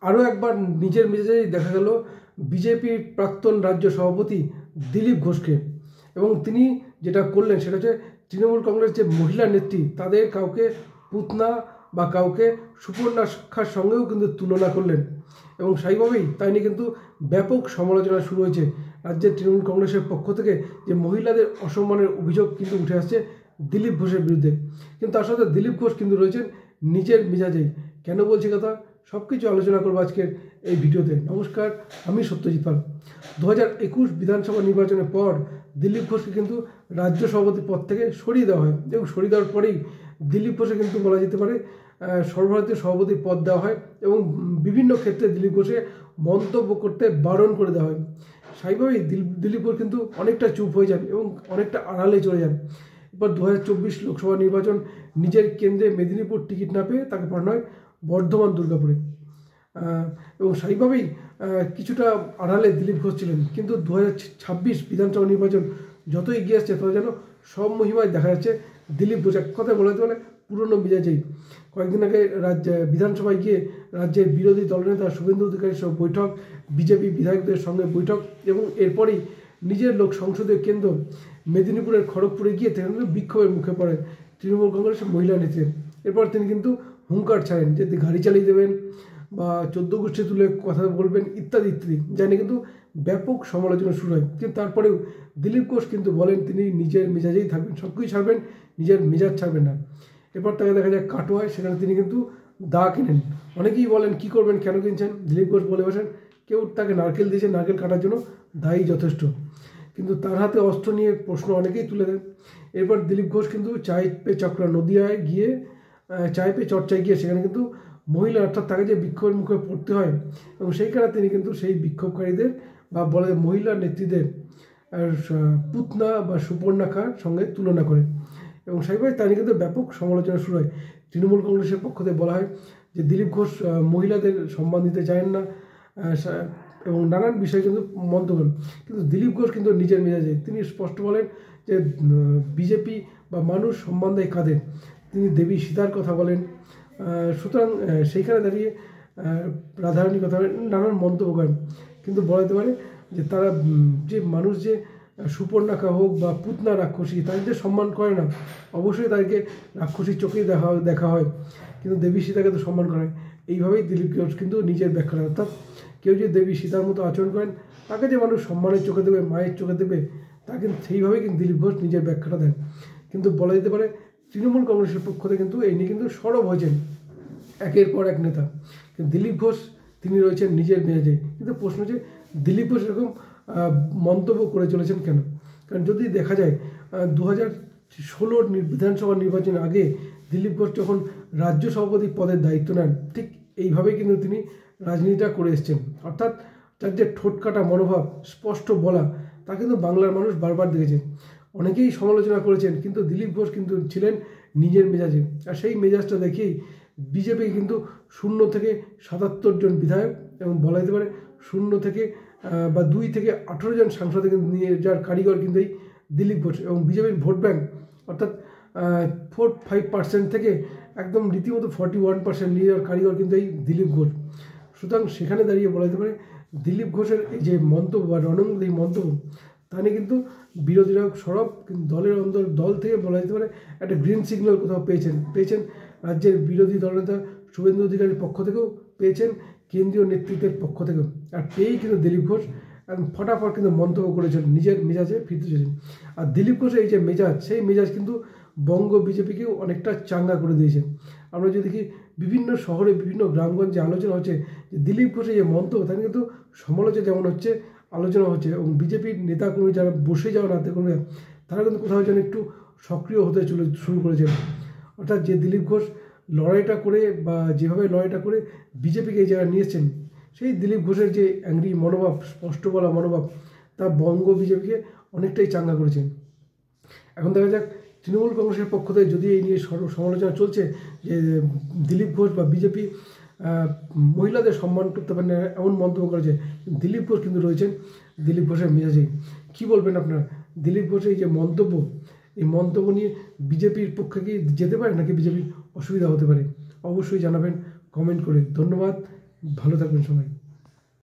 আরও একবার নিজের মেজাজেই দেখা গেল বিজেপির প্রাক্তন রাজ্য সভাপতি দিলীপ ঘোষকে। এবং তিনি যেটা করলেন সেটা হচ্ছে তৃণমূল কংগ্রেস যে মহিলা নেত্রী তাদের কাউকে পুতনা বা কাউকে সুপর্ণার সঙ্গেও কিন্তু তুলনা করলেন। এবং সেইভাবেই তাই নিয়ে কিন্তু ব্যাপক সমালোচনা শুরু হয়েছে রাজ্যের তৃণমূল কংগ্রেসের পক্ষ থেকে, যে মহিলাদের অসম্মানের অভিযোগ কিন্তু উঠে আসছে দিলীপ ঘোষের বিরুদ্ধে। কিন্তু তার সাথে দিলীপ ঘোষ কিন্তু রয়েছেন নিজের মেজাজেই। কেন বলছি কথা, সব কিছু আলোচনা করবো আজকের এই ভিডিওতে। নমস্কার, আমি সত্যজিৎ পাল। 2021 বিধানসভা নির্বাচনের পর দিলীপ ঘোষকে কিন্তু রাজ্য সভাপতি পদ থেকে সরিয়ে দেওয়া হয়, এবং সরিয়ে দেওয়ার পরেই দিলীপ ঘোষে কিন্তু বলা যেতে পারে সর্বভারতীয় সভাপতির পদ দেওয়া হয়, এবং বিভিন্ন ক্ষেত্রে দিলীপ ঘোষে মন্তব্য করতে বারণ করে দেওয়া হয়। স্বাভাবিকভাবেই দিলীপ ঘোষ কিন্তু অনেকটা চুপ হয়ে যান এবং অনেকটা আড়ালে চলে যান। এবার 2024 লোকসভা নির্বাচন নিজের কেন্দ্রে মেদিনীপুর টিকিট না পেয়ে তাকে পাঠানো হয় বর্ধমান দুর্গাপুরে। এবং স্বাভাবিকভাবেই কিছুটা আড়ালে দিলীপ ঘোষ ছিলেন। কিন্তু 2026 বিধানসভা নির্বাচন যত এগিয়ে আসছে তত যেন সব মহিমায় দেখা যাচ্ছে দিলীপ ঘোষ এক কথায় বলতে পারে পুরনো মেজাজেই। কয়েকদিন আগে বিধানসভায় গিয়ে রাজ্যের বিরোধী দলনেতা শুভেন্দু অধিকারীর সঙ্গে বৈঠক, বিজেপি বিধায়কদের সঙ্গে বৈঠক, এবং এরপরই নিজের লোক সংসদীয় কেন্দ্র মেদিনীপুরের খড়গপুরে গিয়ে তিনি বিক্ষোভের মুখে পড়েন তৃণমূল কংগ্রেসের মহিলা নেত্রী। এরপর তিনি কিন্তু হুঙ্কার ছাড়েন যে গাড়ি চালিয়ে দেবেন বা 14 গোষ্ঠী তুলে কথা বলবেন ইত্যাদি ইত্যাদি, জানি কিন্তু ব্যাপক সমালোচনা শুরু হয়। কিন্তু তারপরেও দিলীপ ঘোষ কিন্তু বলেন তিনি নিজের মেজাজেই থাকবেন, সব কিছু ছাড়বেন, নিজের মেজাজ ছাড়বেন না। এরপর তাকে দেখা যায় কাটোয়ায়, সেখানে তিনি কিন্তু দা কেনেন। অনেকেই বলেন কী করবেন, কেন কিনছেন, দিলীপ ঘোষ বলে বসেন কেউ তাকে নারকেল দিয়েছে, নারকেল কাটার জন্য দায়ী যথেষ্ট। কিন্তু তার হাতে অস্ত্র নিয়ে প্রশ্ন অনেকেই তুলে দেন। এরপর দিলীপ ঘোষ কিন্তু চায় পে চক্রা নদিয়ায় গিয়ে চায় পে চর্চায় গিয়ে সেখানে কিন্তু মহিলা অর্থাৎ তাকে যে বিক্ষোভের মুখে পড়তে হয়, এবং সেইখানে তিনি কিন্তু সেই বিক্ষোভকারীদের বা বলে মহিলা নেত্রীদের পুতনা বা সুপর্ণাখার সঙ্গে তুলনা করেন। এবং সেইভাবে তাই কিন্তু ব্যাপক সমালোচনা শুরু হয়। তৃণমূল কংগ্রেসের পক্ষ থেকে বলা হয় যে দিলীপ ঘোষ মহিলাদের সম্মান দিতে চান না, এবং নানান বিষয়ে কিন্তু মন্তব্য করেন। কিন্তু দিলীপ ঘোষ কিন্তু নিজের মেজাজে তিনি স্পষ্ট বলেন যে বিজেপি বা মানুষ সম্মান দেয় কাদের, তিনি দেবী সীতার কথা বলেন। সুতরাং সেইখানে দাঁড়িয়ে রাধারানীর কথা বলেন, নানান মন্তব্য করেন। কিন্তু বলা যেতে পারে যে তারা যে মানুষ যে সুপর্ণাখা হোক বা পুতনা রাক্ষসী তাদের সম্মান করে না, অবশ্যই তাদেরকে রাক্ষসীর চোখেই দেখা হয়, কিন্তু দেবী সীতাকে তো সম্মান করে। এইভাবেই দিলীপ ঘোষ কিন্তু নিজের ব্যাখ্যা দেয়, অর্থাৎ কেউ যদি দেবী সীতার মতো আচরণ করেন তাকে যে মানুষ সম্মানের চোখে দেবে, মায়ের চোখে দেবে, তা কিন্তু সেইভাবেই কিন্তু দিলীপ ঘোষ নিজের ব্যাখ্যাটা দেন। কিন্তু বলা যেতে পারে তৃণমূল কংগ্রেসের পক্ষ থেকে কিন্তু এই নিয়ে কিন্তু সরব হয়েছেন একের পর এক নেতা। কিন্তু দিলীপ ঘোষ তিনি রয়েছেন নিজের মেজাজে। কিন্তু প্রশ্ন হচ্ছে দিলীপ ঘোষ এরকম মন্তব্য করে চলেছেন কেন? কারণ যদি দেখা যায় 2016 বিধানসভা নির্বাচনের আগে দিলীপ ঘোষ যখন রাজ্য সভাপতি পদের দায়িত্ব নেন, ঠিক এইভাবেই কিন্তু তিনি রাজনীতিটা করে এসছেন। অর্থাৎ তার যে ঠোঁটকাটা মনোভাব, স্পষ্ট বলা, তা কিন্তু বাংলার মানুষ বারবার দেখেছে। অনেকেই সমালোচনা করেছেন, কিন্তু দিলীপ ঘোষ কিন্তু ছিলেন নিজের মেজাজে। আর সেই মেজাজটা দেখেই বিজেপি কিন্তু 0 থেকে 77 জন বিধায়ক, এবং বলা যেতে পারে 0 থেকে বা 2 থেকে 18 জন সাংসদে কিন্তু নিয়ে যার কারিগর কিন্তু এই দিলীপ ঘোষ। এবং বিজেপির ভোট ব্যাংক অর্থাৎ 45% থেকে একদম রীতিমতো 41% নিয়ে যাওয়ার কারিগর কিন্তু এই দিলীপ ঘোষ। সুতরাং সেখানে দাঁড়িয়ে বলা যেতে পারে দিলীপ ঘোষের এই যে মন্তব্য বা রণাঙ্গিক এই মন্তব্য, তা নিয়ে কিন্তু বিরোধীরা সরব। কিন্তু দল থেকে বলা যেতে পারে একটা গ্রিন সিগন্যাল কোথাও পেয়েছেন রাজ্যের বিরোধী দলনেতা শুভেন্দু অধিকারীর পক্ষ থেকেও, পেয়েছেন কেন্দ্রীয় নেতৃত্বের পক্ষ থেকেও। আর পেয়েই কিন্তু দিলীপ ঘোষ ফটাফট কিন্তু মন্তব্য করেছেন, নিজের মেজাজে ফিরতে চেয়েছেন। আর দিলীপ ঘোষের এই যে মেজাজ, সেই মেজাজ কিন্তু বঙ্গ বিজেপিকেও অনেকটা চাঙ্গা করে দিয়েছে। আমরা যদি দেখি বিভিন্ন শহরে বিভিন্ন গ্রামগঞ্জে আলোচনা হচ্ছে যে দিলীপ ঘোষের যে মন্তব্য, তা কিন্তু সমালোচনা যেমন হচ্ছে, আলোচনা হচ্ছে, এবং বিজেপির নেতাকর্মী যারা বসে যাওয়া নেতাকর্মীরা তারা কিন্তু কোথাও যেন একটু সক্রিয় হতে শুরু করেছেন। অর্থাৎ যে দিলীপ ঘোষ লড়াইটা করে বা যেভাবে লড়াইটা করে বিজেপিকে এই জায়গায় নিয়েছেন, সেই দিলীপ ঘোষের যে অ্যাংরি মনোভাব, স্পষ্ট বলা মনোভাব, তা বঙ্গ বিজেপিকে অনেকটাই চাঙ্গা করেছেন। এখন দেখা যাক তৃণমূল কংগ্রেসের পক্ষ থেকে যদি এই নিয়ে সমালোচনা চলছে যে দিলীপ ঘোষ বা বিজেপি মহিলাদের সম্মান করতে পারেন না এমন মন্তব্য করেছে, দিলীপ ঘোষ কিন্তু রয়েছেন দিলীপ ঘোষের মেজাজেই। কী বলবেন আপনারা? দিলীপ ঘোষের এই যে মন্তব্য, এই মন্তব্য নিয়ে বিজেপির পক্ষে কি যেতে পারে নাকি বিজেপির অসুবিধা হতে পারে? অবশ্যই জানাবেন কমেন্ট করে। ধন্যবাদ। ভালো থাকবেন সবাই।